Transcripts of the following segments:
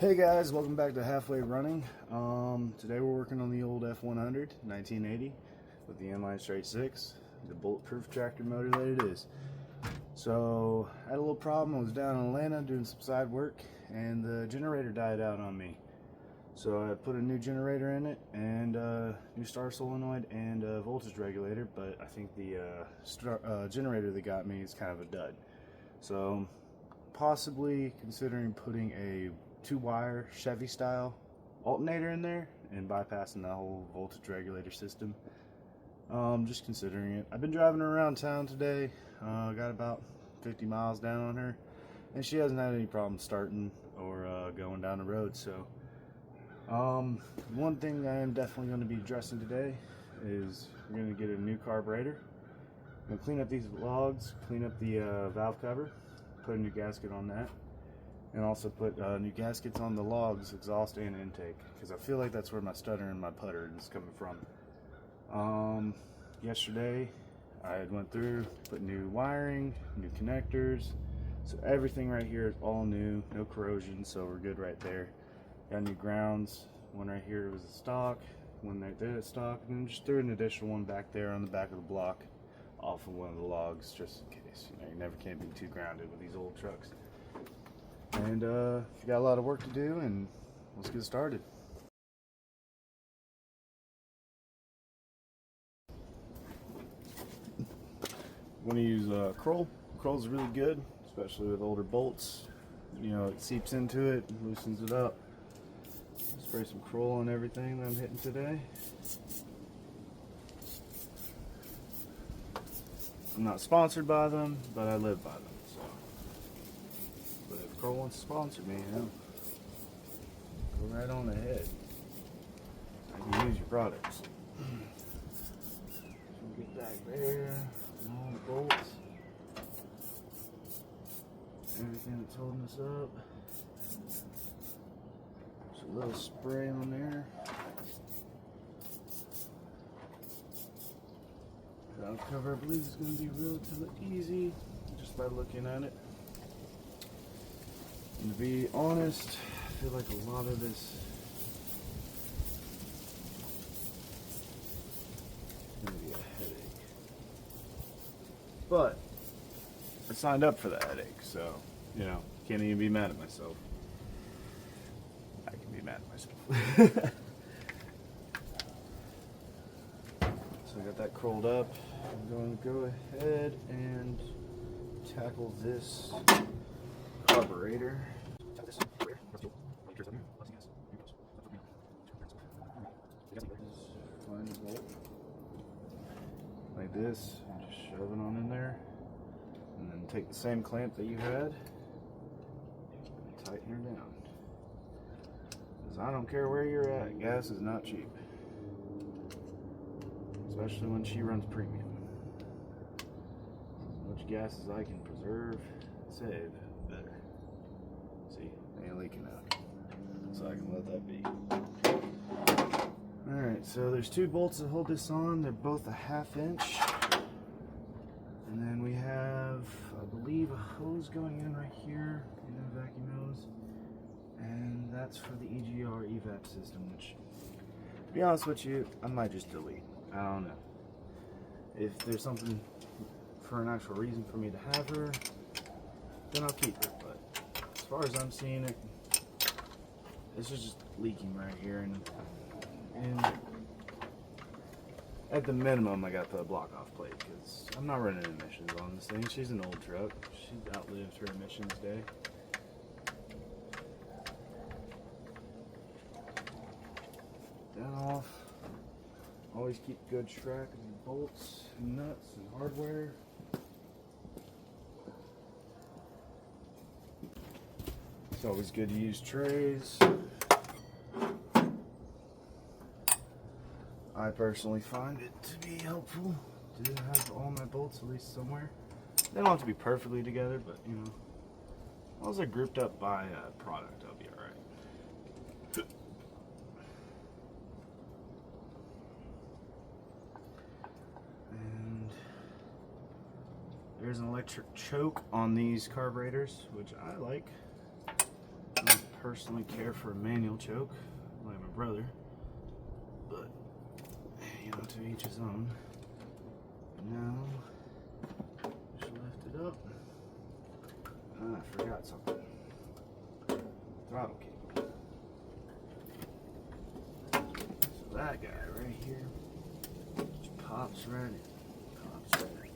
Hey guys, welcome back to Halfway Running. Today we're working on the old f-100 1980 with the inline straight 6, the bulletproof tractor motor that it is. So I had a little problem. I was down in Atlanta doing some side work and the generator died out on me. So I put a new generator in it and new star solenoid and a voltage regulator, but I think the generator that got me is kind of a dud. So possibly considering putting a 2-wire Chevy style alternator in there and bypassing the whole voltage regulator system. Just considering it. I've been driving her around town today, got about 50 miles down on her, and she hasn't had any problem starting or going down the road. So one thing I am definitely going to be addressing today is we're going to get a new carburetor. I'm going to clean up these logs, clean up the valve cover, put a new gasket on that, and also put new gaskets on the logs, exhaust and intake, because I feel like that's where my stutter and my putter is coming from. Yesterday I went through, put new wiring, new connectors, so everything right here is all new, no corrosion, so we're good right there. Got new grounds, one right here was a stock, one right there is stock, and then just threw an additional one back there on the back of the block off of one of the logs, just in case. You never can be too grounded with these old trucks. And you got a lot of work to do, and let's get started. I'm going to use Kroll. Kroll's really good, especially with older bolts. You know, it seeps into it, loosens it up. Spray some Kroll on everything that I'm hitting today. I'm not sponsored by them, but I live by them. But if Kroll wants to sponsor me, you know, go right on ahead. I can use your products. So get back there, all the bolts, everything that's holding us up. Just a little spray on there. Valve cover, I believe, is going to be relatively easy just by looking at it. And to be honest, I feel like a lot of this is going to be a headache. But I signed up for the headache, so, you know, can't even be mad at myself. I can be mad at myself. So I got that curled up. I'm going to go ahead and tackle this carburetor. Find a bolt like this and just shove it on in there, and then take the same clamp that you had and tighten her down. Because I don't care where you're at, gas is not cheap, especially when she runs premium. As much gas as I can preserve, save, better. See, ain't leaking out, so I can let that be. Alright, so there's 2 bolts that hold this on. They're both a 1/2 inch. And then we have, I believe, a hose going in right here, a vacuum hose. And that's for the EGR evap system, which, to be honest with you, I might just delete. I don't know. If there's something for an actual reason for me to have her, then I'll keep her. But as far as I'm seeing it, this is just leaking right here, and at the minimum I got the block off plate because I'm not running emissions on this thing. She's an old truck. She outlived her emissions day. That off. Always keep good track of your bolts and nuts and hardware. It's always good to use trays. I personally find it to be helpful to have all my bolts at least somewhere. They don't have to be perfectly together, but you know, as long as they're grouped up by product, I'll be alright. And there's an electric choke on these carburetors, which I like. I'm not personally care for a manual choke like my brother, but you know, to each his own. Now, just lift it up. I forgot something. Throttle cable. So that guy right here just pops right in. Pops right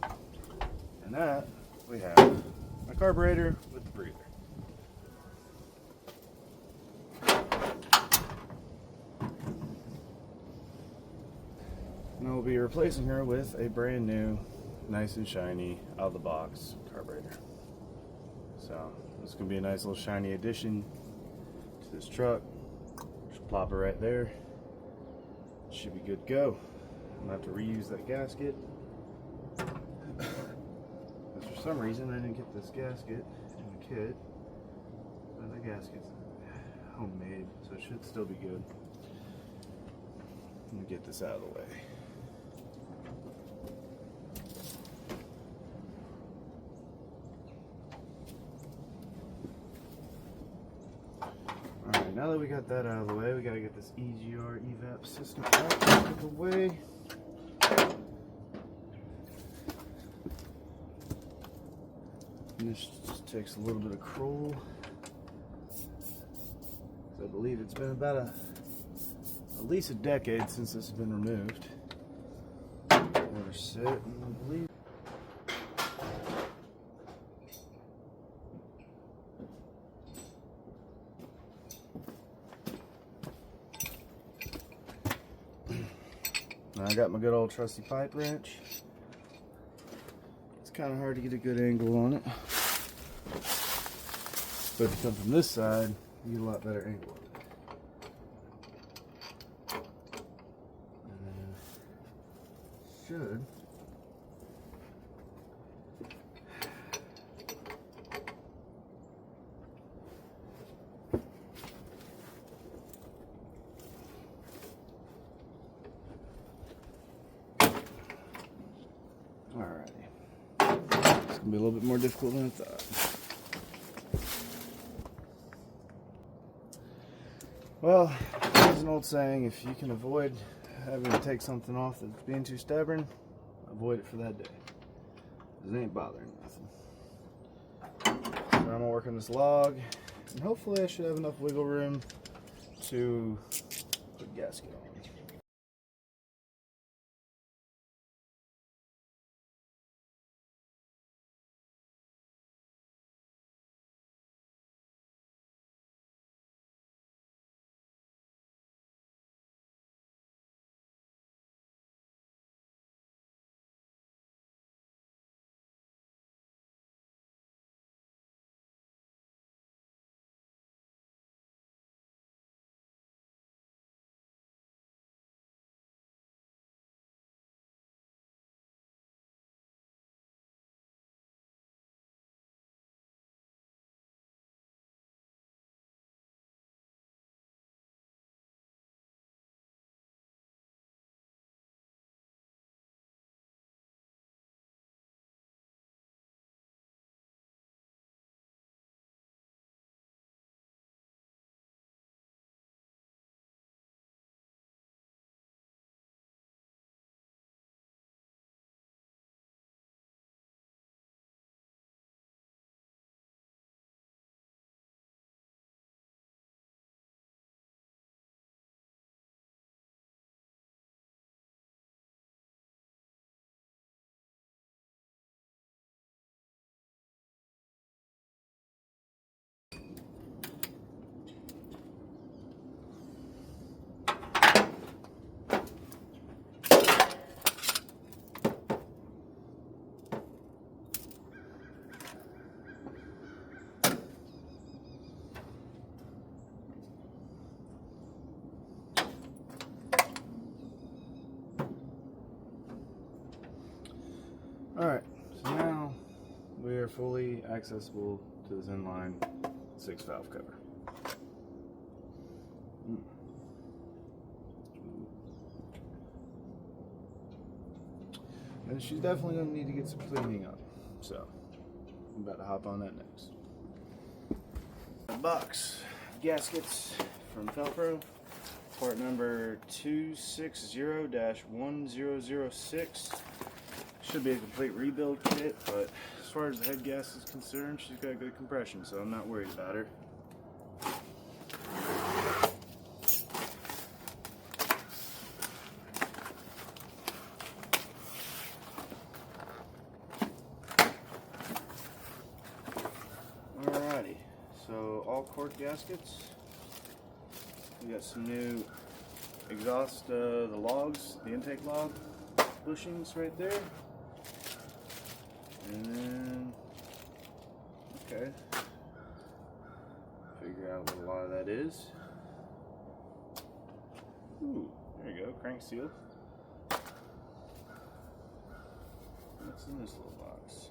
in. And that, we have my carburetor with the breather. And I'll be replacing her with a brand new, nice and shiny, out of the box carburetor. So this is going to be a nice little shiny addition to this truck. Just plop it right there. Should be good to go. I'm going to have to reuse that gasket. Because for some reason I didn't get this gasket in the kit. But the gasket's homemade, so it should still be good. Let me get this out of the way. Alright, now that we got that out of the way, we gotta get this EGR evap system out of the way. And this just takes a little bit of crawl. I believe it's been about at least a decade since this has been removed. Never sit, and I believe. Now I got my good old trusty pipe wrench. It's kind of hard to get a good angle on it, but if you come from this side, you get a lot better angle on it. Should alrighty. It's gonna be a little bit more difficult than I thought. Well, there's an old saying: if you can avoid having to take something off that's being too stubborn, avoid it for that day. It ain't bothering nothing. So I'm gonna work on this log, and hopefully I should have enough wiggle room to put gasket on. Alright, so now we are fully accessible to this inline 6-valve cover. And she's definitely going to need to get some cleaning up, so I'm about to hop on that next. Box. gaskets from Felpro, part number 260-1006. Should be a complete rebuild kit, but as far as the head gasket is concerned, she's got good compression, so I'm not worried about her. Alrighty, so all cork gaskets. We got some new exhaust, the logs, the intake log bushings right there. And then, okay, figure out what a lot of that is. Ooh, there you go, crank seal. What's in this little box?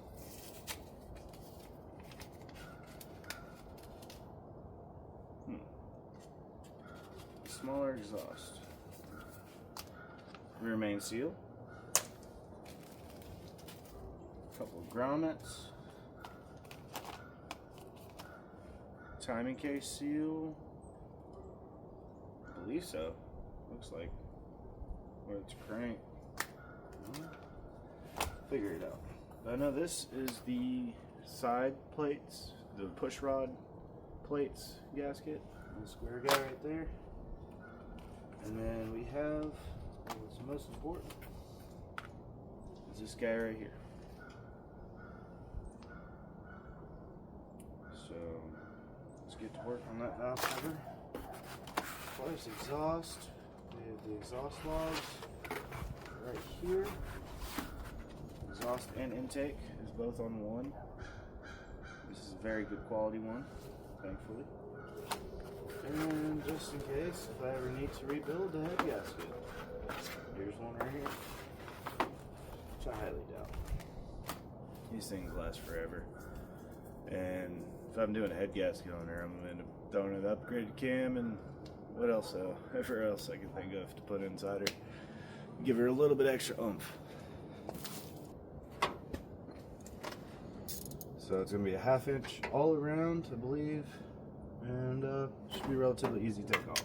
Smaller exhaust. Rear main seal. Couple of grommets. Timing case seal. I believe so. Looks like where it's cranked. Figure it out. I know this is the side plates, the push rod plates gasket. The square guy right there. And then we have what's most important is this guy right here. So let's get to work on that valve cover. As far as exhaust, we have the exhaust logs right here. Exhaust and intake is both on one. This is a very good quality one, thankfully. And just in case, if I ever need to rebuild the head gasket, here's one right here, which I highly doubt. These things last forever. And if I'm doing a head gasket on her, I'm going to end up throwing an upgraded cam and what else, ever else I can think of to put inside her. Give her a little bit extra oomph. So it's going to be a 1/2 inch all around, I believe. And should be relatively easy to take off.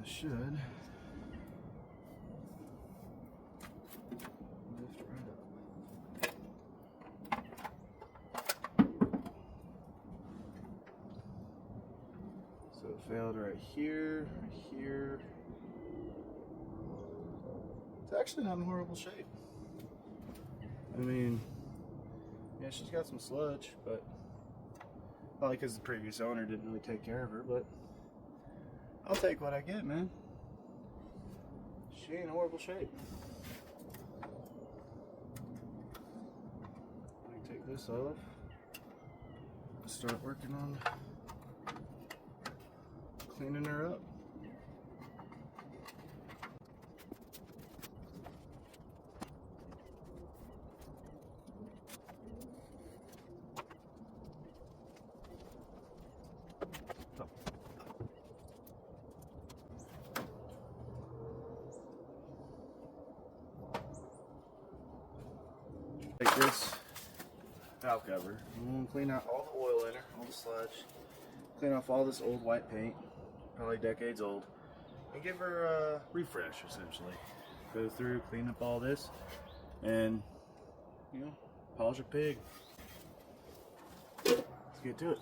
Should lift right up. So it failed right here, right here. It's actually not in horrible shape. I mean, yeah, she's got some sludge, but probably because the previous owner didn't really take care of her, but I'll take what I get, man. She ain't in horrible shape. I can take this off. Start working on cleaning her up. Take this valve cover. I'm going to clean out all the oil in her, all the sludge. Clean off all this old white paint, probably decades old, and give her a refresh essentially. Go through, clean up all this, and polish a pig. Let's get to it.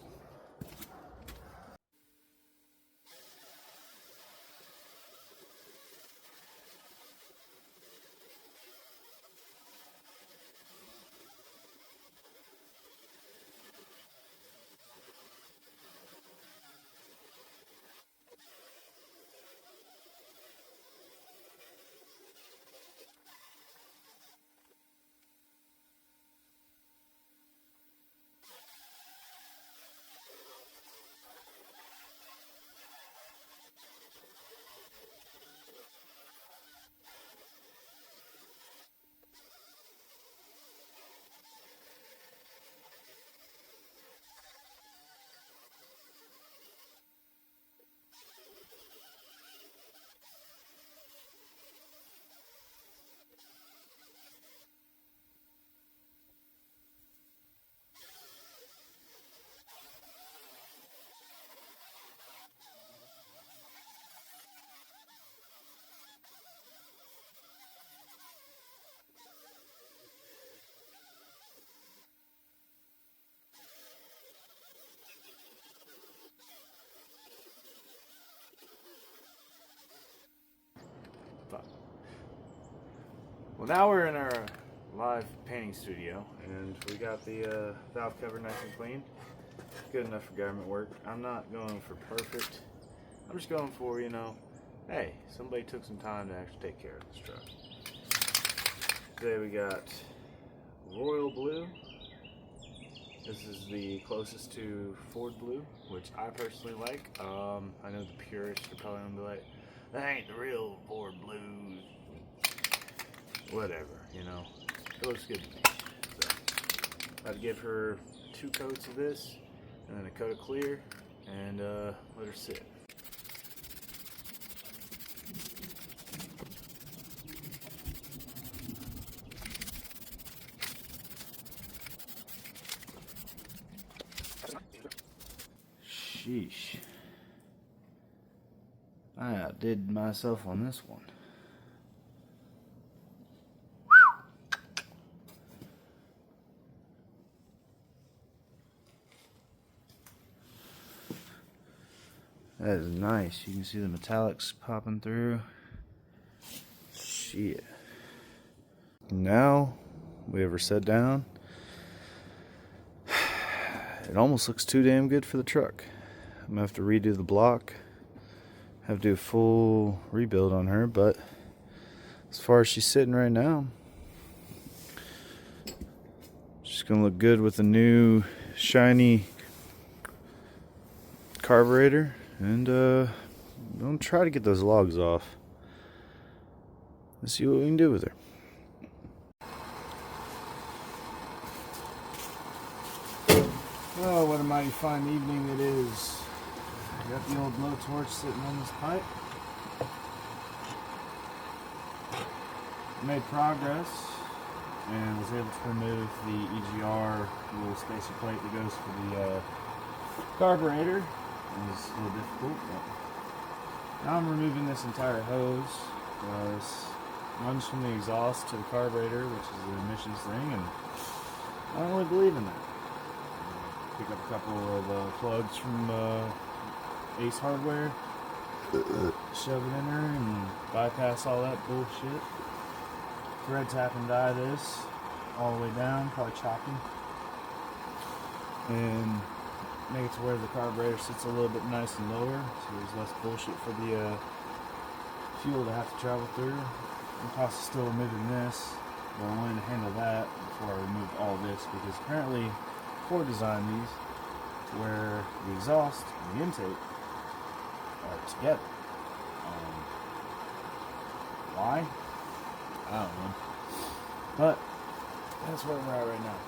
Well, now we're in our live painting studio, and we got the valve cover nice and clean. Good enough for government work. I'm not going for perfect. I'm just going for, you know, hey, somebody took some time to actually take care of this truck. Today we got royal blue. This is the closest to Ford blue, which I personally like. I know the purists are probably gonna be like, that ain't the real Ford blue. Whatever, you know, it looks good to me. So I'd give her 2 coats of this, and then a coat of clear, and let her sit. Sheesh. I outdid myself on this one. That is nice. You can see the metallics popping through. Shit. Now we have her set down. It almost looks too damn good for the truck. I'm gonna have to redo the block. Have to do a full rebuild on her, but as far as she's sitting right now, she's gonna look good with a new shiny carburetor. And I'm gonna try to get those logs off. Let's see what we can do with her. Oh, what a mighty fine evening it is. I got the old blowtorch sitting on this pipe. Made progress and was able to remove the EGR little spacer plate that goes for the carburetor. It was a little difficult, but now I'm removing this entire hose. This runs from the exhaust to the carburetor, which is the emissions thing, and I don't really believe in that. Pick up a couple of plugs from Ace Hardware, shove it in there, and bypass all that bullshit. Thread tap and die this all the way down, probably chopping, and make it to where the carburetor sits a little bit nice and lower, so there's less bullshit for the fuel to have to travel through. The cost is still removing this, but I wanted to handle that before I removed all this, because apparently Ford designed these to where the exhaust and the intake are together. Why? I don't know. But that's where we're at right now.